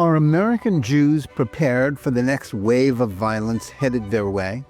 Are American Jews prepared for the next wave of violence headed their way?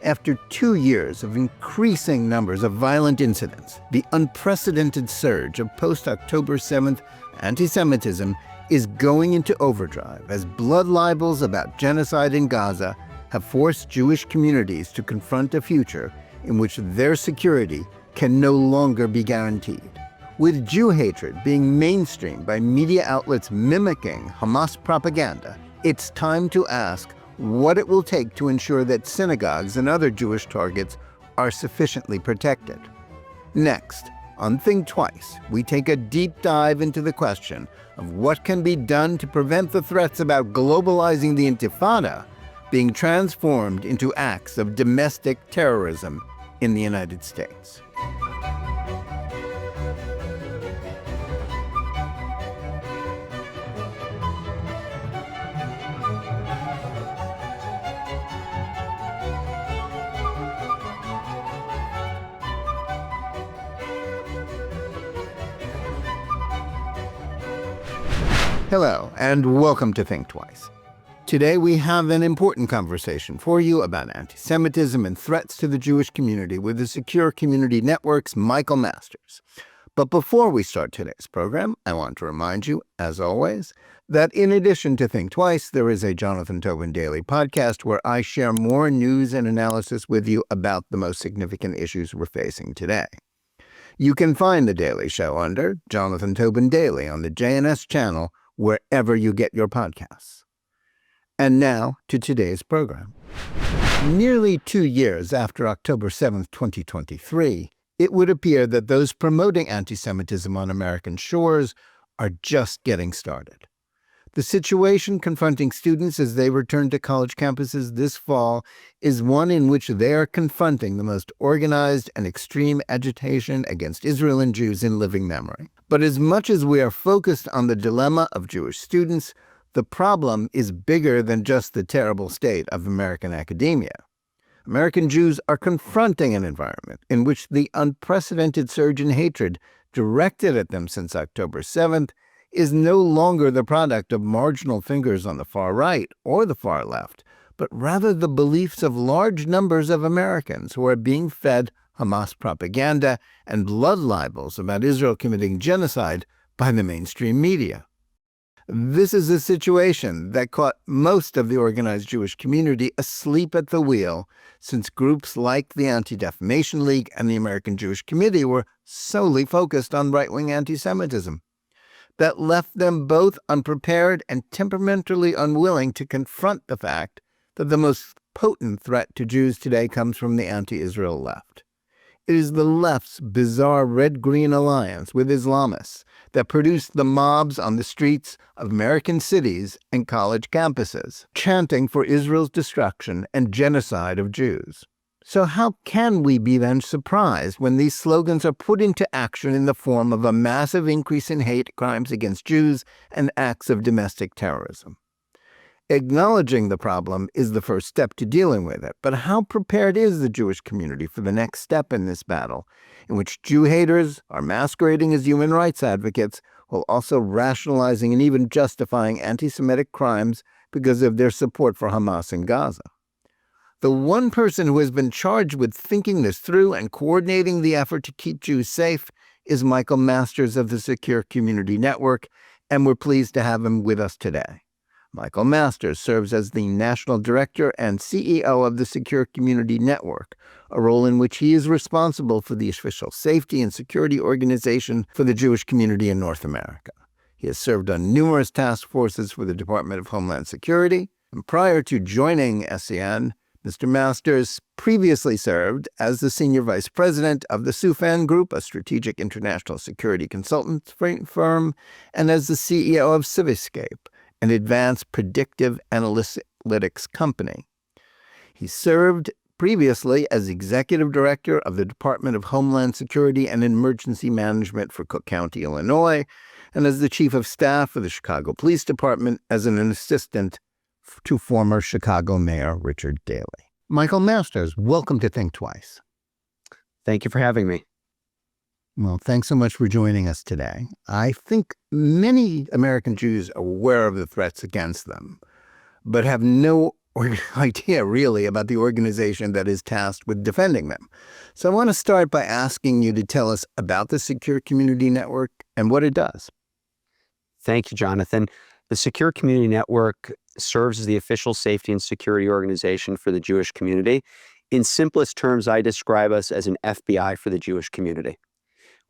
After 2 years of increasing numbers of violent incidents, the unprecedented surge of post-October 7th anti-Semitism is going into overdrive as blood libels about genocide in Gaza have forced Jewish communities to confront a future in which their security can no longer be guaranteed. With Jew hatred being mainstreamed by media outlets mimicking Hamas propaganda, it's time to ask what it will take to ensure that synagogues and other Jewish targets are sufficiently protected. Next, on Think Twice, we take a deep dive into the question of what can be done to prevent the threats about globalizing the Intifada being transformed into acts of domestic terrorism in the United States. Hello, and welcome to Think Twice. Today we have an important conversation for you about anti-Semitism and threats to the Jewish community with the Secure Community Network's Michael Masters. But before we start today's program, I want to remind you, as always, that in addition to Think Twice, there is a Jonathan Tobin daily podcast where I share more news and analysis with you about the most significant issues we're facing today. You can find the daily show under Jonathan Tobin Daily on the JNS channel, wherever you get your podcasts. And now to today's program. Nearly 2 years after October 7, 2023, it would appear that those promoting anti-Semitism on American shores are just getting started. The situation confronting students as they return to college campuses this fall is one in which they are confronting the most organized and extreme agitation against Israel and Jews in living memory. But as much as we are focused on the dilemma of Jewish students, the problem is bigger than just the terrible state of American academia. American Jews are confronting an environment in which the unprecedented surge in hatred directed at them since October 7th is no longer the product of marginal fingers on the far right or the far left, but rather the beliefs of large numbers of Americans who are being fed Hamas propaganda and blood libels about Israel committing genocide by the mainstream media. This is a situation that caught most of the organized Jewish community asleep at the wheel, since groups like the Anti-Defamation League and the American Jewish Committee were solely focused on right-wing anti-Semitism. That left them both unprepared and temperamentally unwilling to confront the fact that the most potent threat to Jews today comes from the anti-Israel left. It is the left's bizarre red-green alliance with Islamists that produced the mobs on the streets of American cities and college campuses, chanting for Israel's destruction and genocide of Jews. So how can we be then surprised when these slogans are put into action in the form of a massive increase in hate crimes against Jews and acts of domestic terrorism? Acknowledging the problem is the first step to dealing with it, but how prepared is the Jewish community for the next step in this battle, in which Jew haters are masquerading as human rights advocates while also rationalizing and even justifying anti-Semitic crimes because of their support for Hamas in Gaza? The one person who has been charged with thinking this through and coordinating the effort to keep Jews safe is Michael Masters of the Secure Community Network, and we're pleased to have him with us today. Michael Masters serves as the National Director and CEO of the Secure Community Network, a role in which he is responsible for the official safety and security organization for the Jewish community in North America. He has served on numerous task forces for the Department of Homeland Security, and prior to joining SCN, Mr. Masters previously served as the Senior Vice President of the Sufan Group, a strategic international security consultant firm, and as the CEO of Civiscape, an advanced predictive analytics company. He served previously as Executive Director of the Department of Homeland Security and Emergency Management for Cook County, Illinois, and as the Chief of Staff for the Chicago Police Department as an assistant to former Chicago Mayor Richard Daley. Michael Masters, welcome to Think Twice. Thank you for having me. Well, thanks so much for joining us today. I think many American Jews are aware of the threats against them, but have no idea really about the organization that is tasked with defending them. So I want to start by asking you to tell us about the Secure Community Network and what it does. Thank you, Jonathan. The Secure Community Network serves as the official safety and security organization for the Jewish community. In simplest terms, I describe us as an FBI for the Jewish community.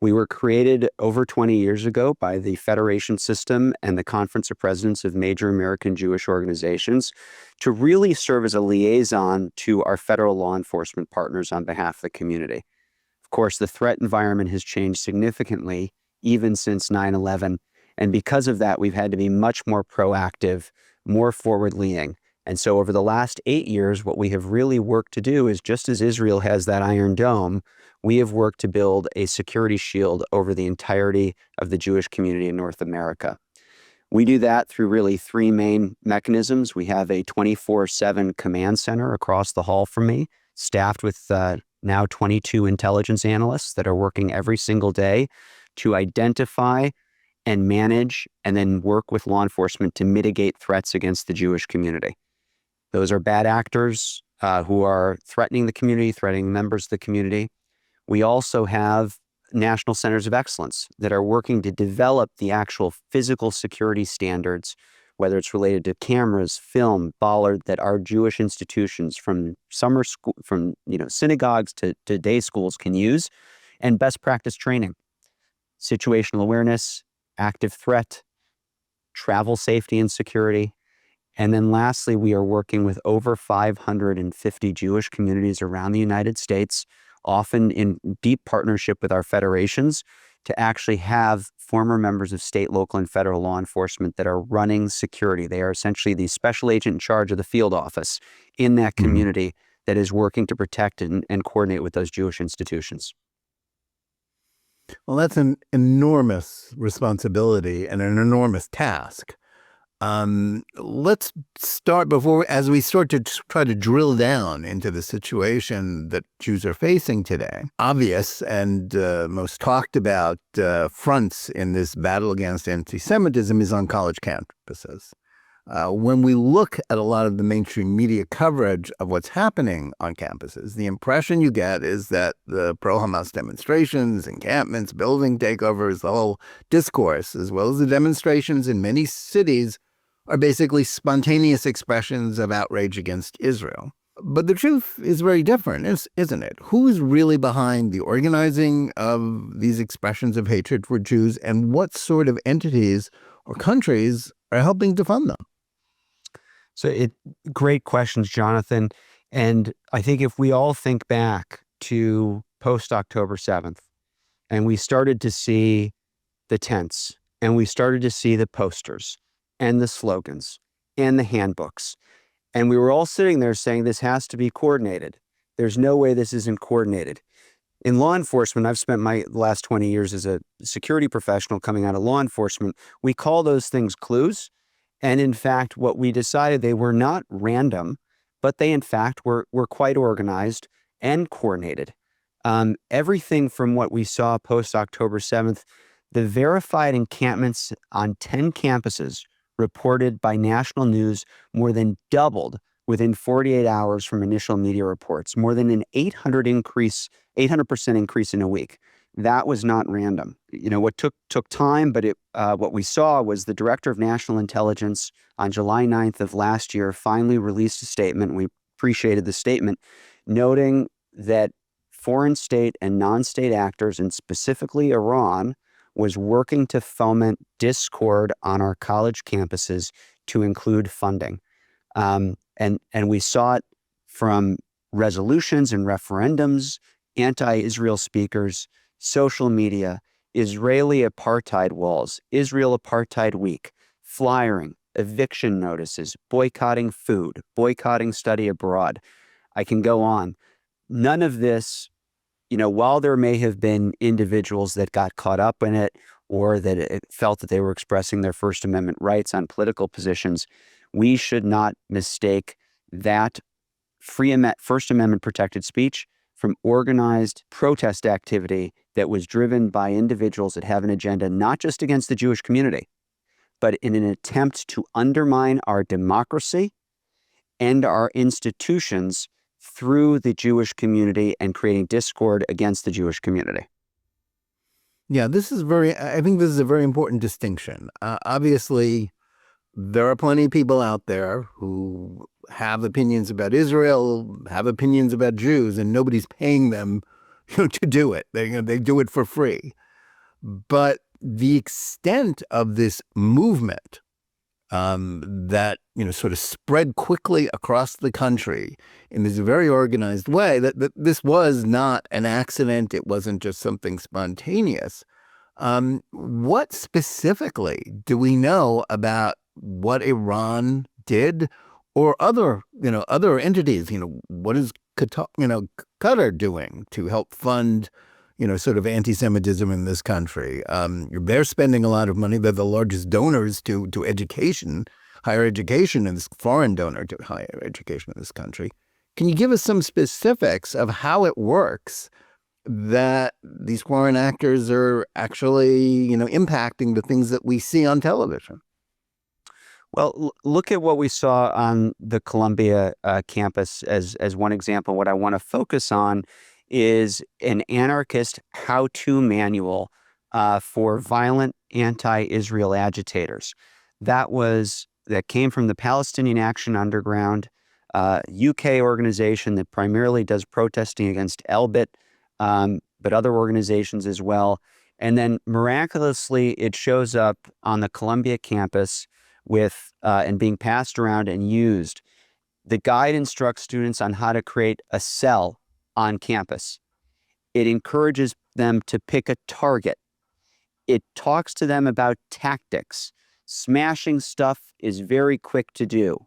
We were created over 20 years ago by the Federation System and the Conference of Presidents of major American Jewish organizations to really serve as a liaison to our federal law enforcement partners on behalf of the community. Of course, the threat environment has changed significantly even since 9/11. And because of that, we've had to be much more proactive, more forward-leaning. And so over the last 8 years, what we have really worked to do is, just as Israel has that Iron Dome, we have worked to build a security shield over the entirety of the Jewish community in North America. We do that through really three main mechanisms. We have a 24/7 command center across the hall from me, staffed with now 22 intelligence analysts that are working every single day to identify and manage and then work with law enforcement to mitigate threats against the Jewish community. Those are bad actors who are threatening the community, threatening members of the community. We also have national centers of excellence that are working to develop the actual physical security standards, whether it's related to cameras, film, bollard, that our Jewish institutions from summer school, from synagogues to day schools can use, and best practice training, situational awareness, active threat, travel safety and security. And then lastly, we are working with over 550 Jewish communities around the United States, often in deep partnership with our federations, to actually have former members of state, local, and federal law enforcement that are running security. They are essentially the special agent in charge of the field office in that community that is working to protect and coordinate with those Jewish institutions. Well, that's an enormous responsibility and an enormous task. Let's start as we start to try to drill down into the situation that Jews are facing today. Obvious and most talked about fronts in this battle against anti-Semitism is on college campuses. When we look at a lot of the mainstream media coverage of what's happening on campuses, the impression you get is that the pro-Hamas demonstrations, encampments, building takeovers, the whole discourse, as well as the demonstrations in many cities, are basically spontaneous expressions of outrage against Israel. But the truth is very different, isn't it? Who is really behind the organizing of these expressions of hatred for Jews, and what sort of entities or countries are helping to fund them? So great questions, Jonathan. And I think if we all think back to post-October 7th, and we started to see the tents, and we started to see the posters, and the slogans, and the handbooks, and we were all sitting there saying, this has to be coordinated. There's no way this isn't coordinated. In law enforcement, I've spent my last 20 years as a security professional coming out of law enforcement. We call those things clues. And in fact, what we decided, they were not random, but they in fact were quite organized and coordinated. Everything from what we saw post-October 7th, the verified encampments on 10 campuses reported by national news more than doubled within 48 hours from initial media reports, more than an 800% increase in a week. That was not random. What took time, but what we saw was the Director of National Intelligence on July 9th of last year finally released a statement. We appreciated the statement, noting that foreign state and non-state actors, and specifically Iran, was working to foment discord on our college campuses to include funding. And we saw it from resolutions and referendums, anti-Israel speakers, social media, Israeli apartheid walls, Israel Apartheid Week, flyering, eviction notices, boycotting food, boycotting study abroad. I can go on. None of this, while there may have been individuals that got caught up in it or that it felt that they were expressing their First Amendment rights on political positions, we should not mistake that First Amendment protected speech from organized protest activity that was driven by individuals that have an agenda not just against the Jewish community, but in an attempt to undermine our democracy and our institutions through the Jewish community and creating discord against the Jewish community. Yeah, I think this is a very important distinction. Obviously, there are plenty of people out there who have opinions about Israel, have opinions about Jews, and nobody's paying them to do it. They do it for free. But the extent of this movement that sort of spread quickly across the country in this very organized way, that this was not an accident. It wasn't just something spontaneous. What specifically do we know about what Iran did, or other entities? What is Qatar doing to help fund sort of anti-Semitism in this country? They're spending a lot of money. They're the largest donors to education, higher education, and this foreign donor to higher education in this country. Can you give us some specifics of how it works that these foreign actors are actually, impacting the things that we see on television? Well, look at what we saw on the Columbia campus as one example. What I want to focus on is an anarchist how-to manual for violent anti-Israel agitators. That came from the Palestinian Action Underground, UK organization that primarily does protesting against Elbit, but other organizations as well. And then miraculously, it shows up on the Columbia campus with and being passed around and used. The guide instructs students on how to create a cell on campus. It encourages them to pick a target. It talks to them about tactics. Smashing stuff is very quick to do.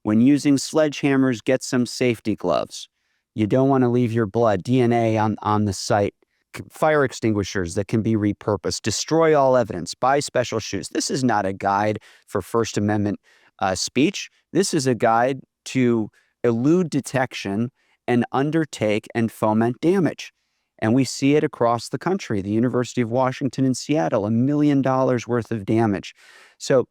When using sledgehammers, get some safety gloves. You don't want to leave your blood, DNA on the site. Fire extinguishers that can be repurposed. Destroy all evidence. Buy special shoes. This is not a guide for First Amendment speech. This is a guide to elude detection and undertake and foment damage. And we see it across the country. The University of Washington in Seattle, $1 million worth of damage. So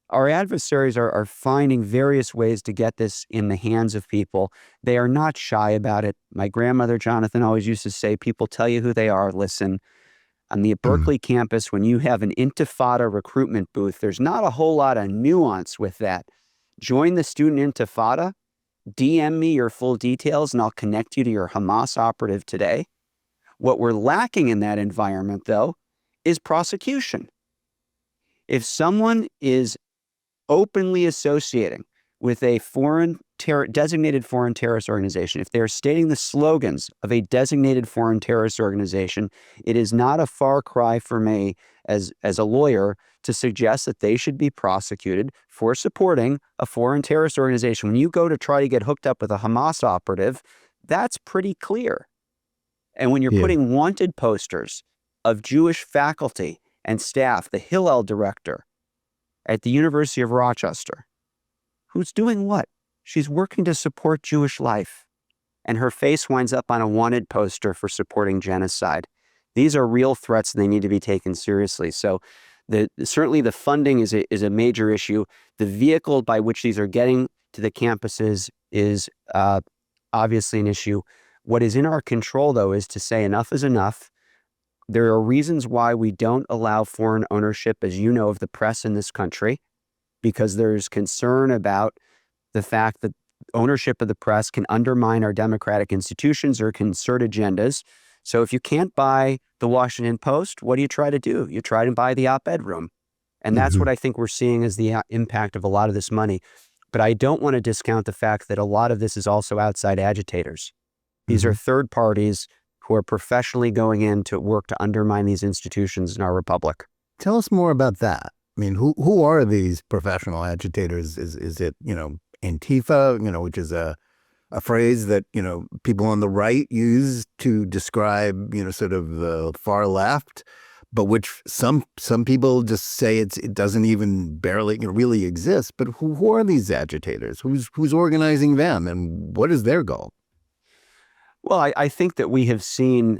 our adversaries are finding various ways to get this in the hands of people. They are not shy about it. My grandmother, Jonathan, always used to say, people tell you who they are, listen. On the Berkeley campus, when you have an Intifada recruitment booth, there's not a whole lot of nuance with that. Join the student Intifada, DM me your full details, and I'll connect you to your Hamas operative today. What we're lacking in that environment, though, is prosecution. If someone is openly associating with a designated foreign terrorist organization, if they're stating the slogans of a designated foreign terrorist organization, it is not a far cry for me as a lawyer to suggest that they should be prosecuted for supporting a foreign terrorist organization. When you go to try to get hooked up with a Hamas operative, that's pretty clear. And when you're putting wanted posters of Jewish faculty and staff, the Hillel director at the University of Rochester, who's doing what? She's working to support Jewish life, and her face winds up on a wanted poster for supporting genocide. These are real threats, and they need to be taken seriously. So certainly the funding is a major issue. The vehicle by which these are getting to the campuses is obviously an issue. What is in our control, though, is to say enough is enough. There are reasons why we don't allow foreign ownership, as you know, of the press in this country, because there's concern about the fact that ownership of the press can undermine our democratic institutions or concert agendas. So if you can't buy the Washington Post, what do you try to do? You try to buy the op-ed room. And that's what I think we're seeing as the impact of a lot of this money. But I don't want to discount the fact that a lot of this is also outside agitators. These are third parties who are professionally going in to work to undermine these institutions in our republic. Tell us more about that. I mean, who are these professional agitators? Is it, Antifa, which is a phrase that, people on the right use to describe, sort of the far left, but which some people just say it doesn't even barely really exist. But who are these agitators? Who's organizing them, and what is their goal? Well, I think that we have seen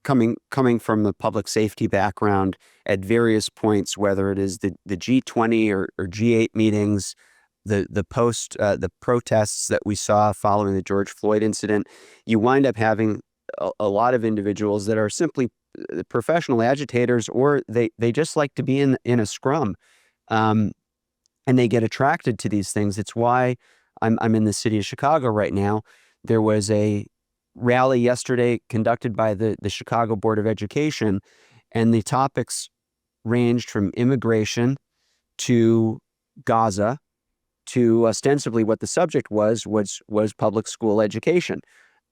coming from the public safety background at various points, whether it is the G20 or G8 meetings, the protests that we saw following the George Floyd incident, you wind up having a lot of individuals that are simply professional agitators, or they just like to be in a scrum, and they get attracted to these things. It's why I'm in the city of Chicago right now. There was a rally yesterday conducted by the Chicago Board of Education, and the topics ranged from immigration to Gaza to ostensibly what the subject was public school education.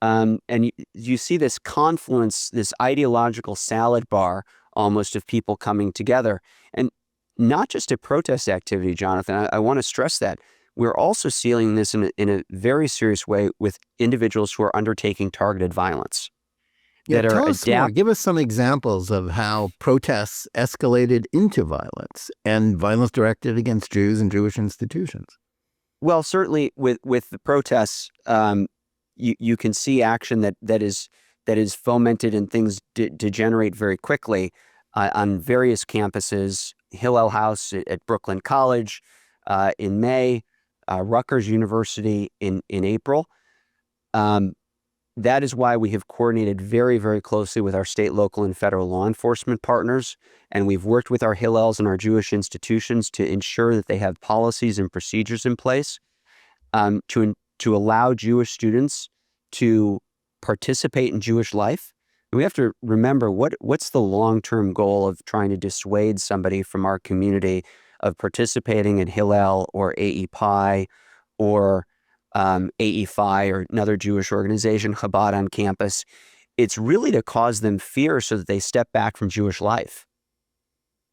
And you see this confluence, this ideological salad bar almost of people coming together. And not just a protest activity, Jonathan. I want to stress that. We're also seeing this in a very serious way with individuals who are undertaking targeted violence. Yeah, tell us more. Give us some examples of how protests escalated into violence and violence directed against Jews and Jewish institutions. Well, certainly with the protests, you can see action that is fomented and things degenerate very quickly on various campuses. Hillel House at Brooklyn College in May, Rutgers University in April. That is why we have coordinated very, very closely with our state, local, and federal law enforcement partners. And we've worked with our Hillels and our Jewish institutions to ensure that they have policies and procedures in place to allow Jewish students to participate in Jewish life. And we have to remember what's the long-term goal of trying to dissuade somebody from our community of participating in Hillel or AEPI or AEPhi or another Jewish organization, Chabad on campus. It's really to cause them fear so that they step back from Jewish life.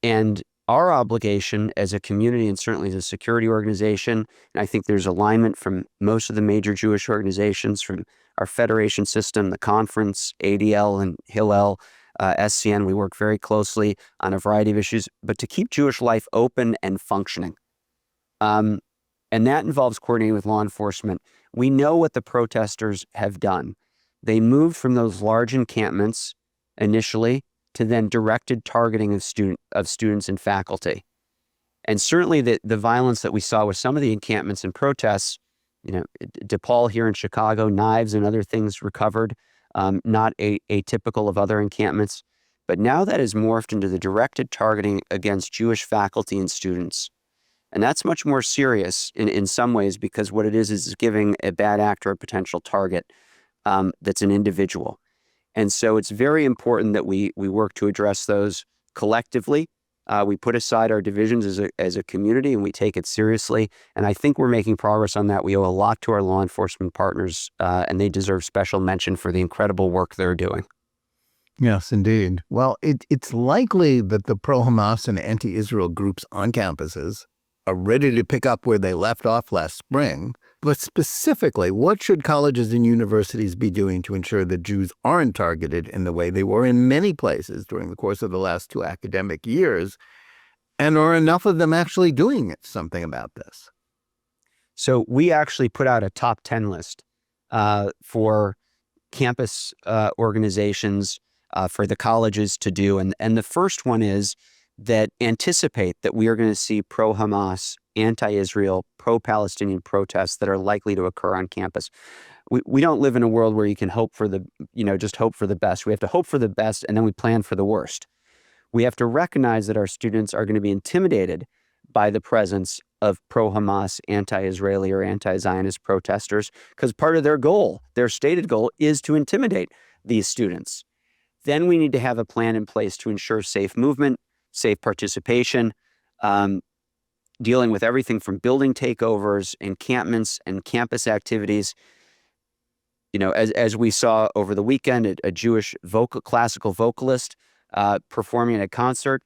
And our obligation as a community and certainly as a security organization, and I think there's alignment from most of the major Jewish organizations, from our federation system, the conference, ADL and Hillel, SCN, we work very closely on a variety of issues, but to keep Jewish life open and functioning. And that involves coordinating with law enforcement. We know what the protesters have done. They moved from those large encampments initially to then directed targeting of students and faculty. And certainly the violence that we saw with some of the encampments and protests, DePaul here in Chicago, knives and other things recovered, not atypical of other encampments. But now that has morphed into the directed targeting against Jewish faculty and students. And that's much more serious in some ways, because what it is giving a bad actor a potential target that's an individual. And so it's very important that we work to address those collectively. We put aside our divisions as a community and we take it seriously. And I think we're making progress on that. We owe a lot to our law enforcement partners, and they deserve special mention for the incredible work they're doing. Yes, indeed. Well, it's likely that the pro-Hamas and anti-Israel groups on campuses are ready to pick up where they left off last spring. But specifically, what should colleges and universities be doing to ensure that Jews aren't targeted in the way they were in many places during the course of the last 2 academic years? And are enough of them actually doing something about this? So we actually put out a top 10 list for campus organizations, for the colleges to do. And the first one is that anticipate that we are going to see pro-Hamas, anti-Israel, pro-Palestinian protests that are likely to occur on campus. We don't live in a world where you can hope for just hope for the best. We have to hope for the best, and then we plan for the worst. We have to recognize that our students are going to be intimidated by the presence of pro-Hamas, anti-Israeli, or anti-Zionist protesters, because part of their goal, their stated goal, is to intimidate these students. Then we need to have a plan in place to ensure safe movement, safe participation, dealing with everything from building takeovers, encampments, and campus activities. As we saw over the weekend, a Jewish classical vocalist performing at a concert,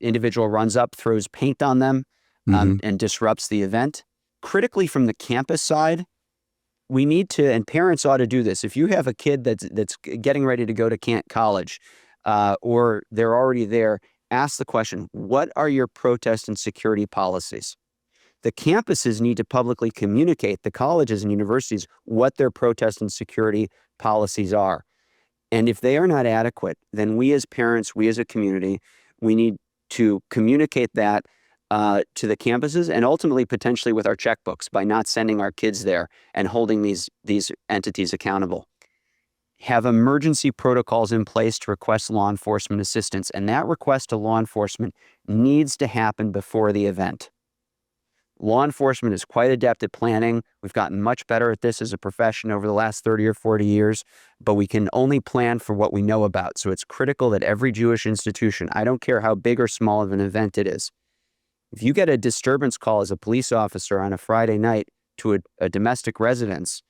individual runs up, throws paint on them, and disrupts the event. Critically, from the campus side, we need to, and parents ought to do this. If you have a kid that's getting ready to go to college, or they're already there, ask the question, what are your protest and security policies? The campuses need to publicly communicate, the colleges and universities, what their protest and security policies are. And if they are not adequate, then we as parents, we as a community, we need to communicate that to the campuses and ultimately potentially with our checkbooks by not sending our kids there and holding these entities accountable. Have emergency protocols in place to request law enforcement assistance, and that request to law enforcement needs to happen before the event. Law enforcement is quite adept at planning. We've gotten much better at this as a profession over the last 30 or 40 years, but we can only plan for what we know about. So it's critical that every Jewish institution, I don't care how big or small of an event it is, if you get a disturbance call as a police officer on a Friday night to a domestic residence,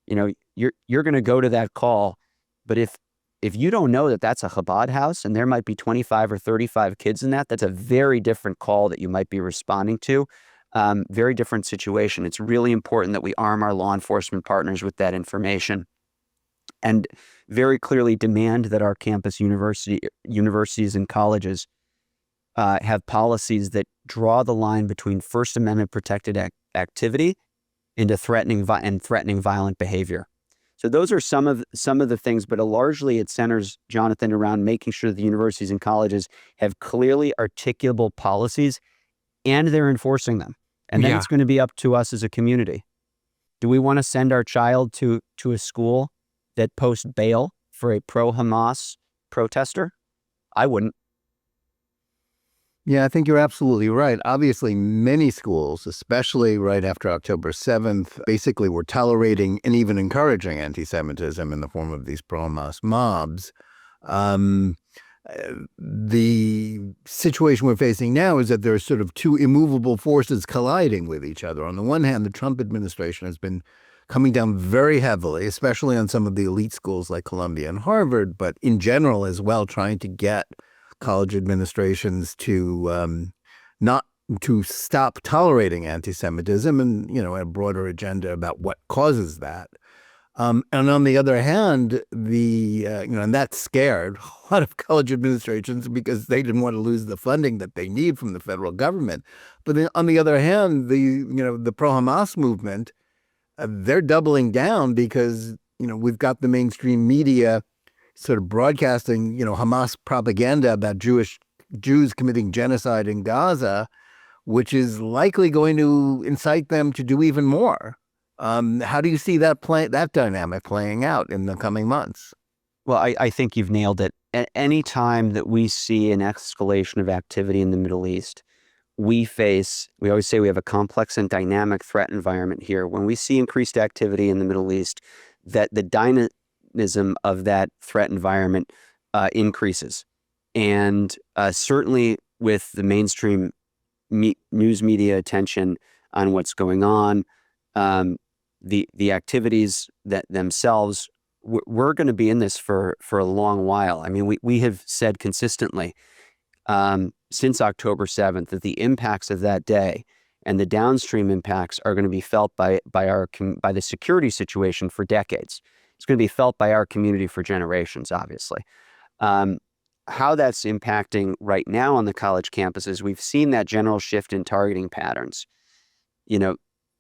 you're going to go to that call. But if you don't know that that's a Chabad house and there might be 25 or 35 kids in that, that's a very different call that you might be responding to. Very different situation. It's really important that we arm our law enforcement partners with that information and very clearly demand that our campus universities and colleges have policies that draw the line between First Amendment protected activity into threatening violent behavior. So those are some of the things, but largely it centers, Jonathan, around making sure that the universities and colleges have clearly articulable policies and they're enforcing them. And then it's going to be up to us as a community. Do we want to send our child to a school that posts bail for a pro-Hamas protester? I wouldn't. Yeah, I think you're absolutely right. Obviously, many schools, especially right after October 7th, basically were tolerating and even encouraging anti-Semitism in the form of these pro-Hamas mobs. The situation we're facing now is that there are sort of two immovable forces colliding with each other. On the one hand, the Trump administration has been coming down very heavily, especially on some of the elite schools like Columbia and Harvard, but in general as well, trying to get college administrations to not to stop tolerating anti-Semitism and, a broader agenda about what causes that. And on the other hand, and that scared a lot of college administrations because they didn't want to lose the funding that they need from the federal government. But then on the other hand, the pro-Hamas movement, they're doubling down because, we've got the mainstream media sort of broadcasting, Hamas propaganda about Jews committing genocide in Gaza, which is likely going to incite them to do even more. How do you see that dynamic playing out in the coming months? Well, I think you've nailed it. At any time that we see an escalation of activity in the Middle East, we always say we have a complex and dynamic threat environment here. When we see increased activity in the Middle East, that the dynamism of that threat environment increases. And certainly with the mainstream news media attention on what's going on, the activities that themselves, we're going to be in this for a long while. I mean, we have said consistently since October 7th that the impacts of that day and the downstream impacts are going to be felt by the security situation for decades. It's going to be felt by our community for generations, obviously. How that's impacting right now on the college campuses, we've seen that general shift in targeting patterns.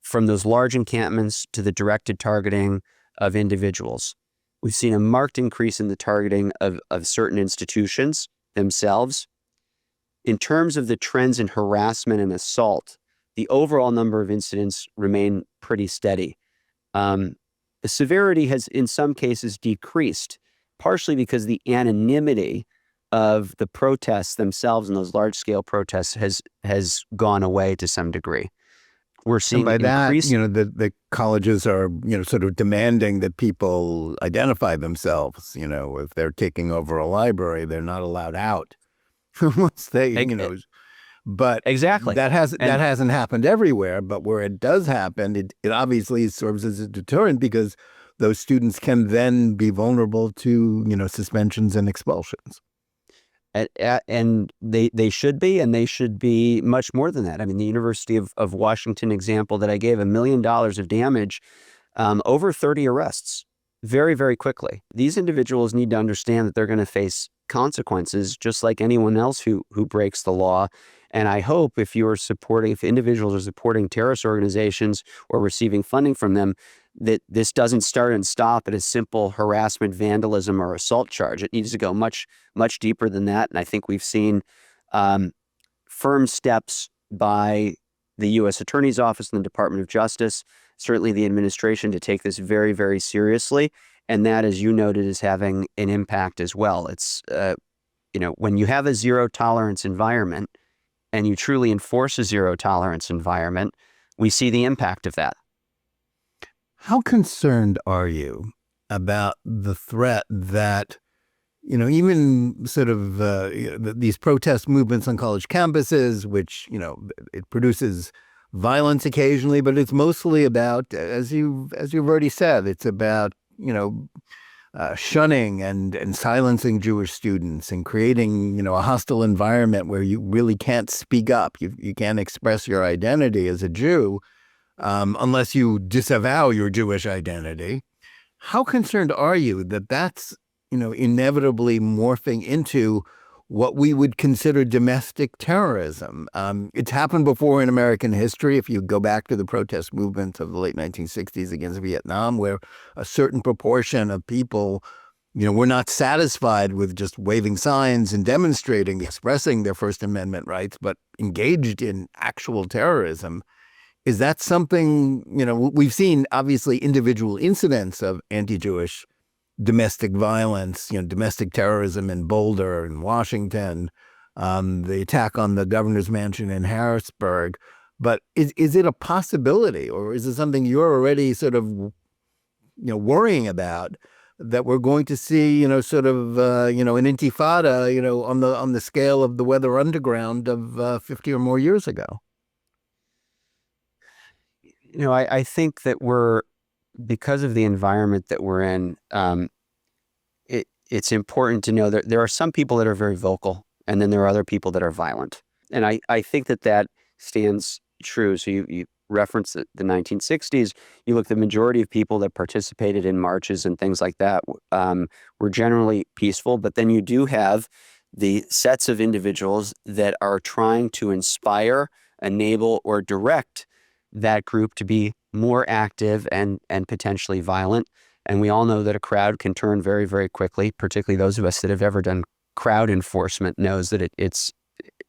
From those large encampments to the directed targeting of individuals. We've seen a marked increase in the targeting of certain institutions themselves. In terms of the trends in harassment and assault, the overall number of incidents remain pretty steady. The severity has, in some cases, decreased, partially because the anonymity of the protests themselves and those large-scale protests has gone away to some degree. We're seeing and by increased... that, the colleges are, sort of demanding that people identify themselves. If they're taking over a library, they're not allowed out once they, But exactly that hasn't happened everywhere. But where it does happen, it obviously serves as a deterrent because those students can then be vulnerable to suspensions and expulsions. And they should be, and they should be much more than that. I mean, the University of Washington example that I gave, $1 million of damage, over 30 arrests, very, very quickly. These individuals need to understand that they're going to face consequences just like anyone else who breaks the law. And I hope if individuals are supporting terrorist organizations or receiving funding from them, that this doesn't start and stop at a simple harassment, vandalism, or assault charge. It needs to go much, much deeper than that. And I think we've seen firm steps by the U.S. Attorney's Office and the Department of Justice, certainly the administration, to take this very, very seriously. And that, as you noted, is having an impact as well. It's, when you have a zero tolerance environment and you truly enforce a zero tolerance environment, we see the impact of that. How concerned are you about the threat that, even sort of these protest movements on college campuses, which, it produces violence occasionally, but it's mostly about, as you've already said, it's about, shunning and silencing Jewish students and creating, a hostile environment where you really can't speak up. You can't express your identity as a Jew unless you disavow your Jewish identity. How concerned are you that that's, inevitably morphing into what we would consider domestic terrorism? It's happened before in American history. If you go back to the protest movement of the late 1960s against Vietnam, where a certain proportion of people, were not satisfied with just waving signs and demonstrating, expressing their First Amendment rights, but engaged in actual terrorism. Is that something, we've seen obviously individual incidents of anti-Jewish domestic violence, domestic terrorism in Boulder and Washington, the attack on the governor's mansion in Harrisburg. But is it a possibility, or is it something you're already sort of, worrying about, that we're going to see, sort of, an intifada, on the scale of the Weather Underground of 50 or more years ago? I think that because of the environment that we're in, it's important to know that there are some people that are very vocal, and then there are other people that are violent. And I think that stands true. So you referenced the 1960s. You look at the majority of people that participated in marches and things like that were generally peaceful. But then you do have the sets of individuals that are trying to inspire, enable, or direct that group to be more active and potentially violent. And we all know that a crowd can turn very, very quickly. Particularly those of us that have ever done crowd enforcement knows that it's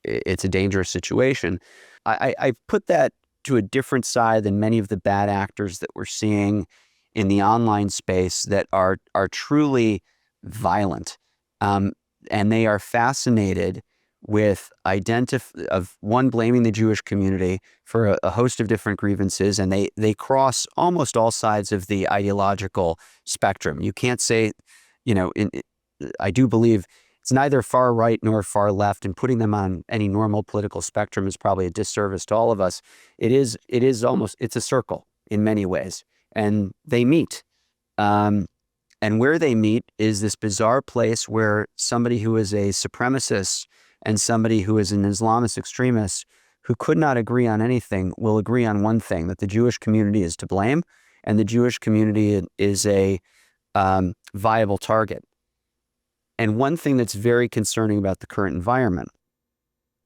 a dangerous situation. I put that to a different side than many of the bad actors that we're seeing in the online space that are truly violent, and they are fascinated with blaming the Jewish community for a host of different grievances, and they cross almost all sides of the ideological spectrum. You can't say, I do believe it's neither far right nor far left, and putting them on any normal political spectrum is probably a disservice to all of us. It's a circle in many ways, and they meet. And where they meet is this bizarre place where somebody who is a supremacist and somebody who is an Islamist extremist who could not agree on anything will agree on one thing: that the Jewish community is to blame, and the Jewish community is a viable target. And one thing that's very concerning about the current environment,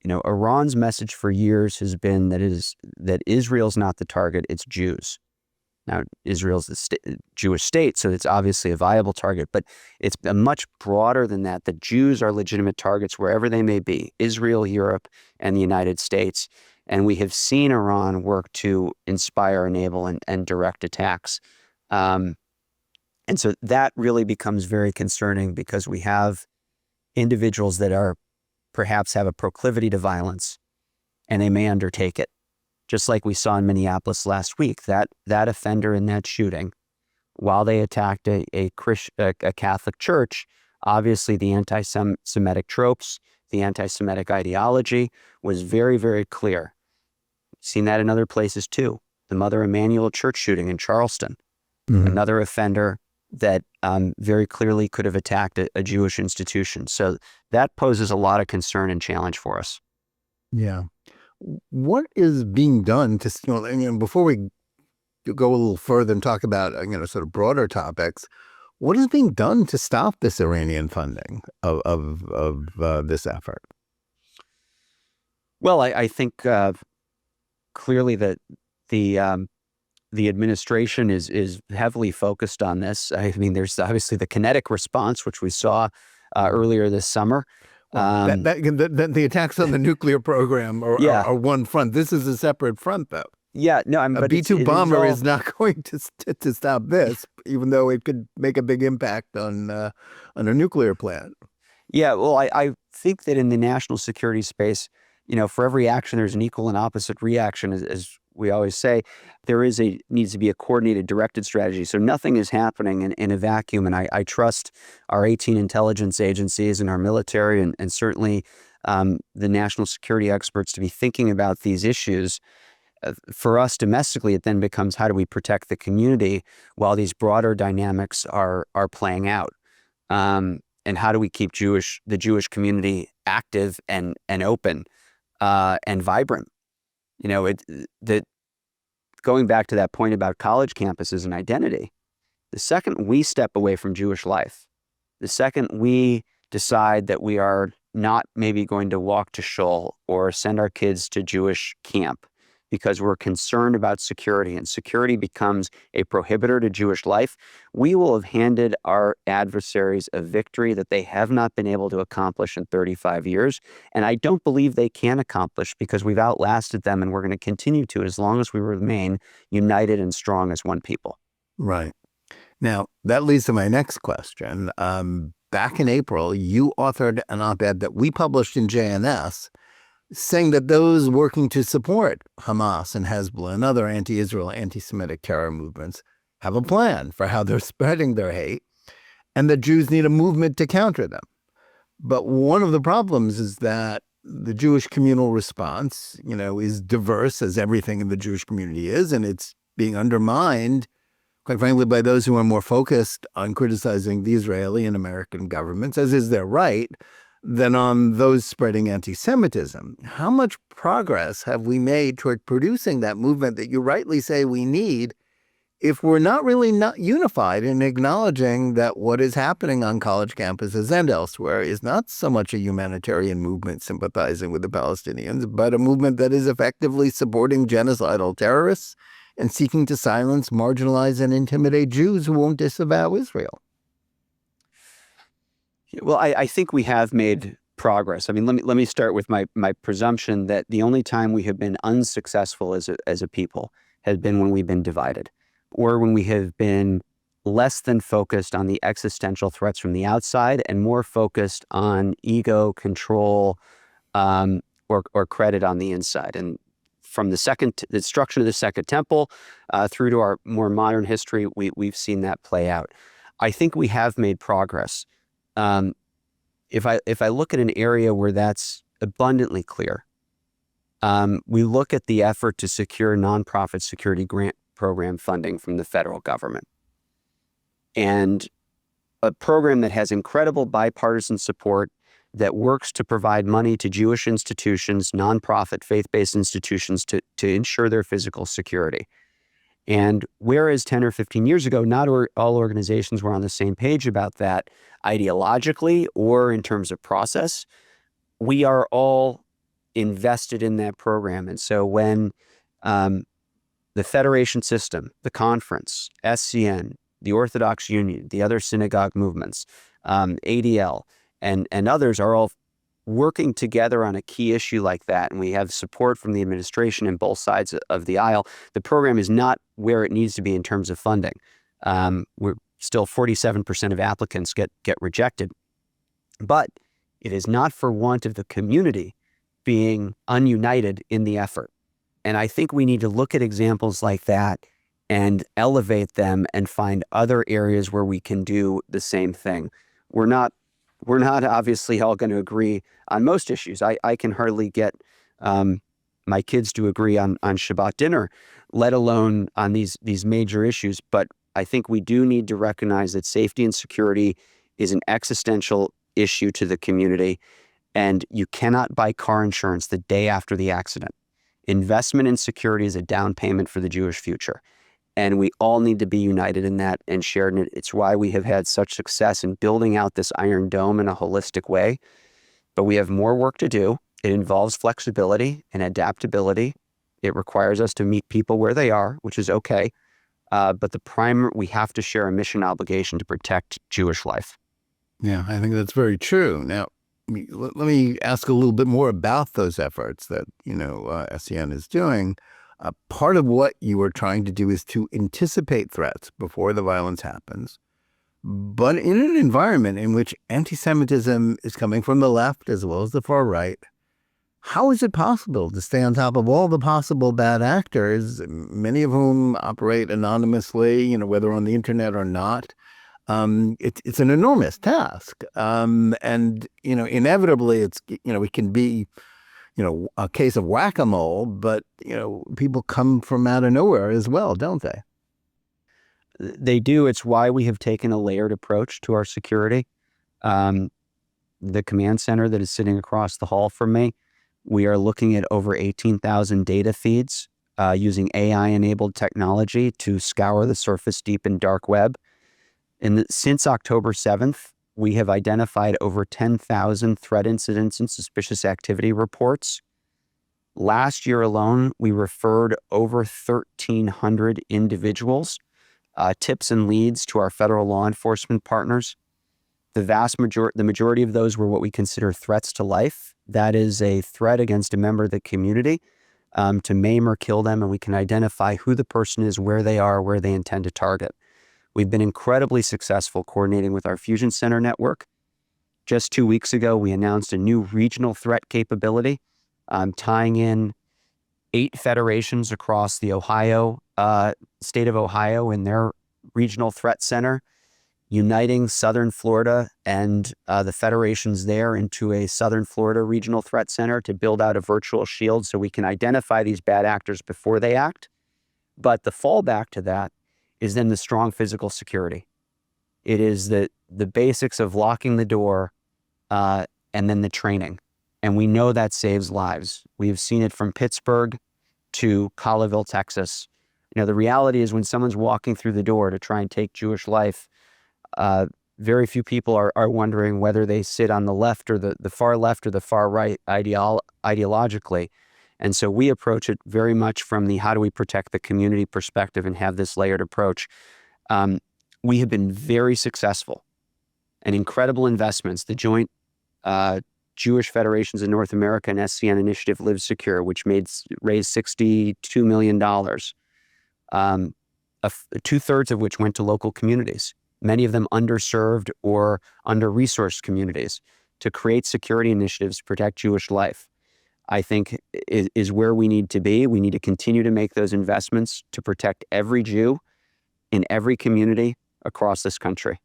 Iran's message for years has been that Israel's not the target, it's Jews. Now, Israel's a Jewish state, so it's obviously a viable target, but it's much broader than that. The Jews are legitimate targets wherever they may be: Israel, Europe, and the United States. And we have seen Iran work to inspire, enable, and direct attacks. And so that really becomes very concerning, because we have individuals that perhaps have a proclivity to violence, and they may undertake it. Just like we saw in Minneapolis last week, that offender in that shooting, while they attacked a Catholic church, obviously the anti-Semitic tropes, the anti-Semitic ideology was very, very clear. Seen that in other places too. The Mother Emanuel Church shooting in Charleston, another offender that very clearly could have attacked a Jewish institution. So that poses a lot of concern and challenge for us. Yeah. What is being done to, before we go a little further and talk about, sort of broader topics, what is being done to stop this Iranian funding of this effort? Well, I think clearly that the the administration is heavily focused on this. I mean, there's obviously the kinetic response, which we saw earlier this summer. Well, the attacks on the nuclear program Yeah. are one front. This is a separate front, though. Yeah, no, I mean, A but B-2 it bomber all, is not going to stop this, even though it could make a big impact on a nuclear plant. Yeah, well, I think that in the national security space, for every action, there's an equal and opposite reaction, as we always say. Needs to be a coordinated, directed strategy. So nothing is happening in a vacuum. And I trust our 18 intelligence agencies and our military and certainly the national security experts to be thinking about these issues. For us domestically, it then becomes how do we protect the community while these broader dynamics are playing out. And how do we keep the Jewish community active and open and vibrant? Going back to that point about college campuses and identity, the second we step away from Jewish life, the second we decide that we are not maybe going to walk to shul or send our kids to Jewish camp because we're concerned about security, and security becomes a prohibitor to Jewish life, we will have handed our adversaries a victory that they have not been able to accomplish in 35 years. And I don't believe they can accomplish because we've outlasted them, and we're going to continue to as long as we remain united and strong as one people. Right. Now, that leads to my next question. Back in April, you authored an op-ed that we published in JNS saying that those working to support Hamas and Hezbollah and other anti-Israel, anti-Semitic terror movements have a plan for how they're spreading their hate, and that Jews need a movement to counter them. But one of the problems is that the Jewish communal response, is diverse, as everything in the Jewish community is, and it's being undermined, quite frankly, by those who are more focused on criticizing the Israeli and American governments, as is their right, than on those spreading anti-Semitism. How much progress have we made toward producing that movement that you rightly say we need if we're not unified in acknowledging that what is happening on college campuses and elsewhere is not so much a humanitarian movement sympathizing with the Palestinians, but a movement that is effectively supporting genocidal terrorists and seeking to silence, marginalize, and intimidate Jews who won't disavow Israel? Well, I think we have made progress. I mean, let me start with my presumption that the only time we have been unsuccessful as a people has been when we've been divided, or when we have been less than focused on the existential threats from the outside and more focused on ego, control, or credit on the inside. And from the destruction of the Second Temple through to our more modern history, we've seen that play out. I think we have made progress. If I look at an area where that's abundantly clear, we look at the effort to secure nonprofit security grant program funding from the federal government, and a program that has incredible bipartisan support that works to provide money to Jewish institutions, nonprofit faith-based institutions to ensure their physical security. And whereas 10 or 15 years ago, not all organizations were on the same page about that ideologically or in terms of process, we are all invested in that program. And so when the federation system, the conference, SCN, the Orthodox Union, the other synagogue movements, ADL, and others are all working together on a key issue like that, and we have support from the administration in both sides of the aisle, the program is not where it needs to be in terms of funding. We're still 47% of applicants get rejected, but it is not for want of the community being ununited in the effort. And I think we need to look at examples like that and elevate them and find other areas where we can do the same thing. We're not obviously all going to agree on most issues. I can hardly get my kids to agree on Shabbat dinner, let alone on these major issues. But I think we do need to recognize that safety and security is an existential issue to the community, and you cannot buy car insurance the day after the accident. Investment in security is a down payment for the Jewish future. And we all need to be united in that and shared in it. It's why we have had such success in building out this Iron Dome in a holistic way. But we have more work to do. It involves flexibility and adaptability. It requires us to meet people where they are, which is okay. but we have to share a mission obligation to protect Jewish life. Yeah, I think that's very true. Now, let me ask a little bit more about those efforts that, SCN is doing. Part of what you are trying to do is to anticipate threats before the violence happens, but in an environment in which anti-Semitism is coming from the left as well as the far right. How is it possible to stay on top of all the possible bad actors, many of whom operate anonymously, whether on the internet or not? It's an enormous task. And inevitably it can be, a case of whack-a-mole, but, people come from out of nowhere as well, don't they? They do. It's why we have taken a layered approach to our security. The command center that is sitting across the hall from me, we are looking at over 18,000 data feeds using AI-enabled technology to scour the surface deep and dark web. Since October 7th, we have identified over 10,000 threat incidents and suspicious activity reports. Last year alone, we referred over 1,300 individuals, tips and leads to our federal law enforcement partners. The majority of those were what we consider threats to life. That is a threat against a member of the community to maim or kill them, and we can identify who the person is, where they are, where they intend to target. We've been incredibly successful coordinating with our Fusion Center network. Just 2 weeks ago, we announced a new regional threat capability, tying in 8 federations across the state of Ohio in their regional threat center, uniting Southern Florida and the federations there into a Southern Florida regional threat center to build out a virtual shield so we can identify these bad actors before they act. But the fallback to that is then the strong physical security. It is the basics of locking the door and then the training. And we know that saves lives. We have seen it from Pittsburgh to Colleyville, Texas. The reality is when someone's walking through the door to try and take Jewish life, very few people are wondering whether they sit on the left or the far left or the far right ideologically. And so we approach it very much from the how do we protect the community perspective and have this layered approach. We have been very successful and incredible investments. The joint Jewish Federations in North America and SCN initiative Live Secure, which raised $62 million, 2/3 of which went to local communities, many of them underserved or under-resourced communities, to create security initiatives to protect Jewish life. I think is where we need to be. We need to continue to make those investments to protect every Jew in every community across this country.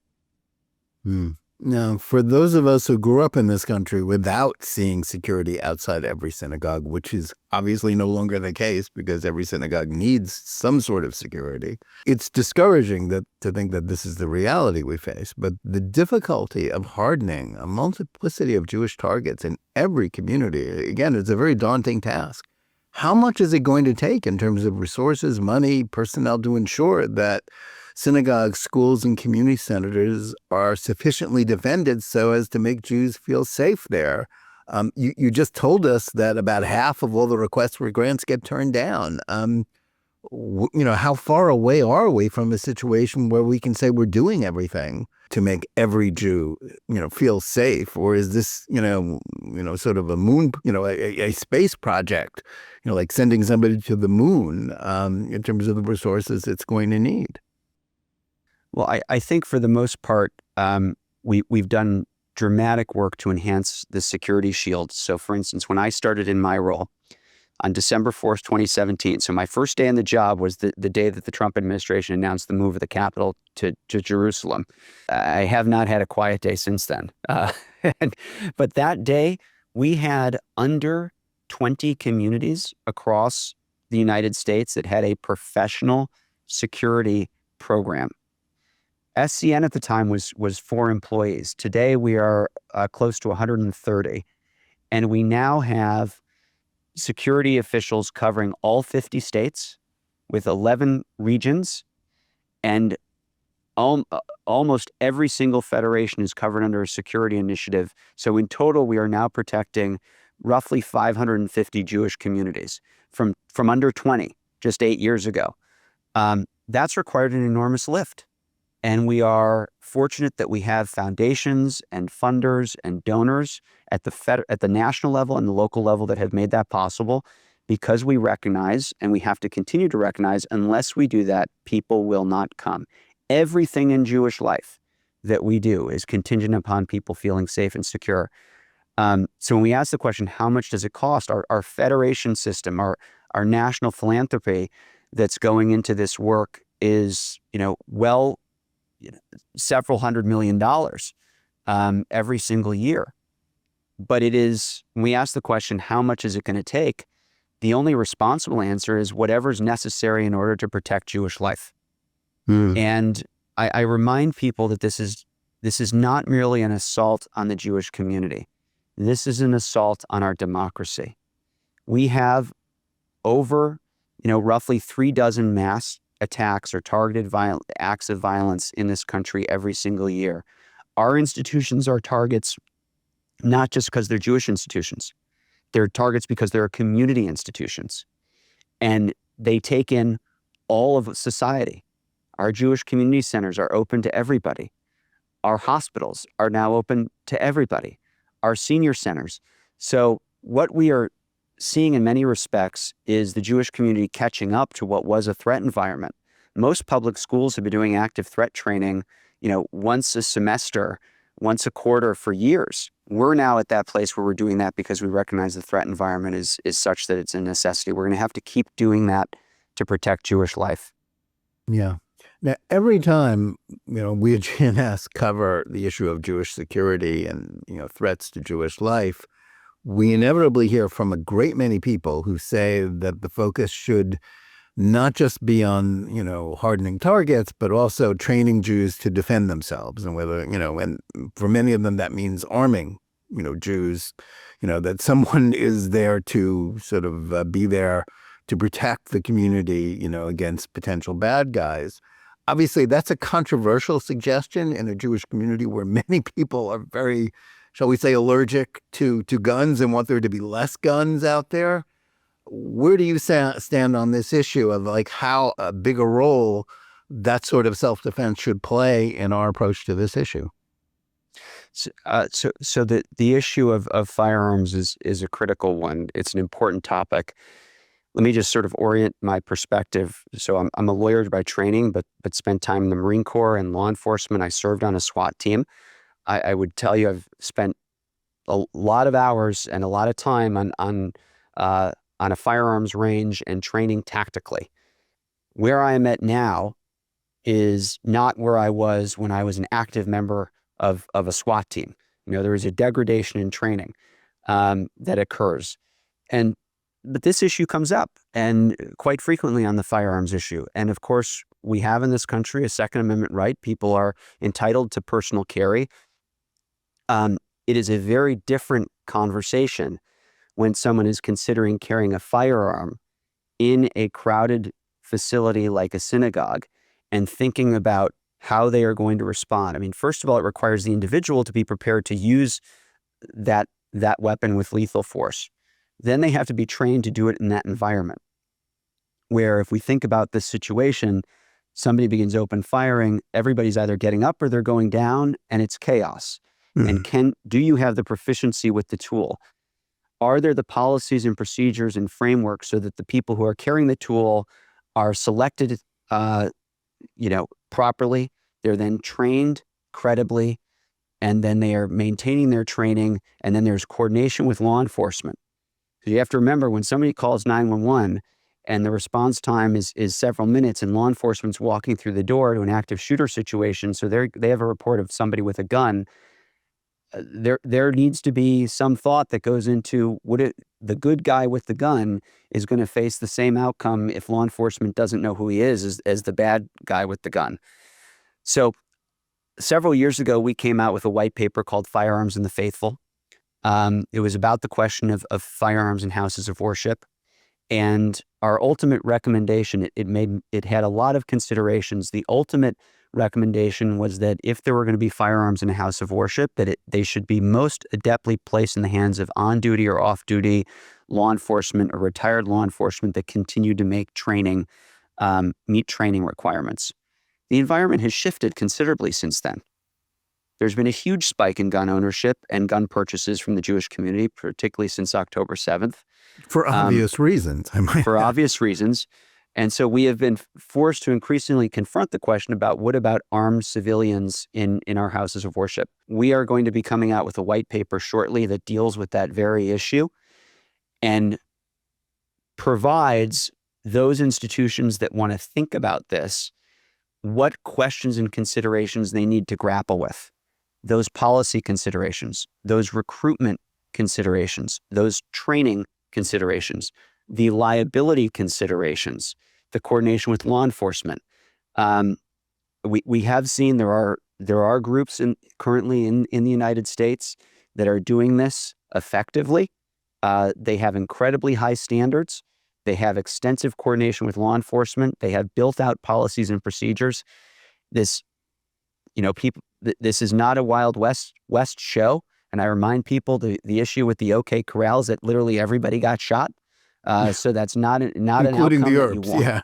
Now, for those of us who grew up in this country without seeing security outside every synagogue, which is obviously no longer the case because every synagogue needs some sort of security, it's discouraging to think that this is the reality we face. But the difficulty of hardening a multiplicity of Jewish targets in every community, again, it's a very daunting task. How much is it going to take in terms of resources, money, personnel to ensure that synagogues, schools, and community centers are sufficiently defended so as to make Jews feel safe there? You just told us that about half of all the requests for grants get turned down. How far away are we from a situation where we can say we're doing everything to make every Jew, feel safe? Or is this, sort of a moon, a space project, like sending somebody to the moon in terms of the resources it's going to need? Well, I think for the most part, we've done dramatic work to enhance the security shield. So for instance, when I started in my role on December 4th, 2017, so my first day on the job was the day that the Trump administration announced the move of the capital to Jerusalem. I have not had a quiet day since then. But that day, we had under 20 communities across the United States that had a professional security program. SCN at the time was 4 employees. Today, we are close to 130. And we now have security officials covering all 50 states with 11 regions. And almost every single federation is covered under a security initiative. So in total, we are now protecting roughly 550 Jewish communities from under 20 just 8 years ago. That's required an enormous lift. And we are fortunate that we have foundations and funders and donors at the national level and the local level that have made that possible, because we recognize, and we have to continue to recognize, unless we do that, people will not come. Everything in Jewish life that we do is contingent upon people feeling safe and secure. So when we ask the question, how much does it cost? Our federation system, our national philanthropy that's going into this work is, several $100 million every single year. But when we ask the question, how much is it going to take? The only responsible answer is whatever's necessary in order to protect Jewish life. And I remind people that this is not merely an assault on the Jewish community. This is an assault on our democracy. We have over, roughly 36 mass attacks or targeted acts of violence in this country every single year. Our institutions are targets not just because they're Jewish institutions. They're targets because they're community institutions. And they take in all of society. Our Jewish community centers are open to everybody. Our hospitals are now open to everybody. Our senior centers. So what we are seeing in many respects is the Jewish community catching up to what was a threat environment. Most public schools have been doing active threat training, once a semester, once a quarter for years. We're now at that place where we're doing that because we recognize the threat environment is such that it's a necessity. We're going to have to keep doing that to protect Jewish life. Yeah. Now, every time, we at GNS cover the issue of Jewish security and, threats to Jewish life, we inevitably hear from a great many people who say that the focus should not just be on, hardening targets, but also training Jews to defend themselves. And whether, and for many of them, that means arming, Jews, that someone is there to sort of be there to protect the community, against potential bad guys. Obviously, that's a controversial suggestion in a Jewish community where many people are very, shall we say, allergic to guns and want there to be less guns out there. Where do you stand on this issue of how big a role that sort of self-defense should play in our approach to this issue? So the issue of firearms is a critical one. It's an important topic. Let me just sort of orient my perspective. So I'm a lawyer by training, but spent time in the Marine Corps and law enforcement. I served on a SWAT team. I would tell you I've spent a lot of hours and a lot of time on a firearms range and training tactically. Where I am at now is not where I was when I was an active member of a SWAT team. There is a degradation in training that occurs. But this issue comes up, and quite frequently on the firearms issue. And of course, we have in this country a Second Amendment right. People are entitled to personal carry. It is a very different conversation when someone is considering carrying a firearm in a crowded facility like a synagogue and thinking about how they are going to respond. I mean, first of all, it requires the individual to be prepared to use that weapon with lethal force. Then they have to be trained to do it in that environment. Where if we think about this situation, somebody begins open firing, everybody's either getting up or they're going down, and it's chaos. And do you have the proficiency with the tool? Are there the policies and procedures and frameworks so that the people who are carrying the tool are selected, properly? They're then trained credibly, and then they are maintaining their training, and then there's coordination with law enforcement. So you have to remember when somebody calls 911 and the response time is several minutes and law enforcement's walking through the door to an active shooter situation, so they have a report of somebody with a gun, there needs to be some thought that goes into the good guy with the gun is going to face the same outcome if law enforcement doesn't know who he is as the bad guy with the gun. So several years ago, we came out with a white paper called Firearms and the Faithful. It was about the question of firearms in houses of worship. And our ultimate recommendation, it had a lot of considerations. The ultimate recommendation was that if there were going to be firearms in a house of worship, that they should be most adeptly placed in the hands of on-duty or off-duty law enforcement or retired law enforcement that continued to make training meet training requirements. The environment has shifted considerably since then. There's been a huge spike in gun ownership and gun purchases from the Jewish community, particularly since October 7th. For obvious reasons, I might For add. obvious reasons. And so we have been forced to increasingly confront the question about what about armed civilians in our houses of worship. We are going to be coming out with a white paper shortly that deals with that very issue and provides those institutions that want to think about this what questions and considerations they need to grapple with. Those policy considerations, those recruitment considerations, those training considerations, the liability considerations, the coordination with law enforcement. We have seen there are groups currently in the United States that are doing this effectively. They have incredibly high standards. They have extensive coordination with law enforcement. They have built out policies and procedures. This is not a Wild West show. And I remind people the issue with the OK Corral is that literally everybody got shot. So that's not an Including outcome the that you Earps, want. yeah.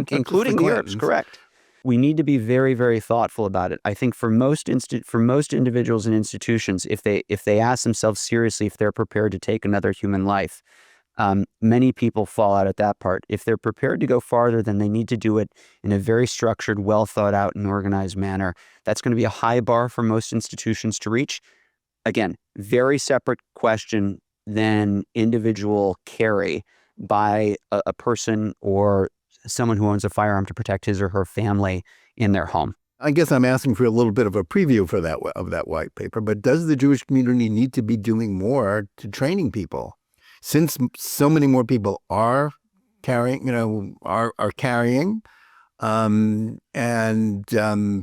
Including the Earps, correct. We need to be very, very thoughtful about it. I think for most individuals and institutions, if they ask themselves seriously if they're prepared to take another human life, many people fall out at that part. If they're prepared to go farther, then they need to do it in a very structured, well thought out and organized manner. That's going to be a high bar for most institutions to reach. Again, very separate question than individual carry by a person or someone who owns a firearm to protect his or her family in their home. I guess I'm asking for a little bit of a preview for that white paper, but does the Jewish community need to be doing more to training people? Since so many more people are carrying, and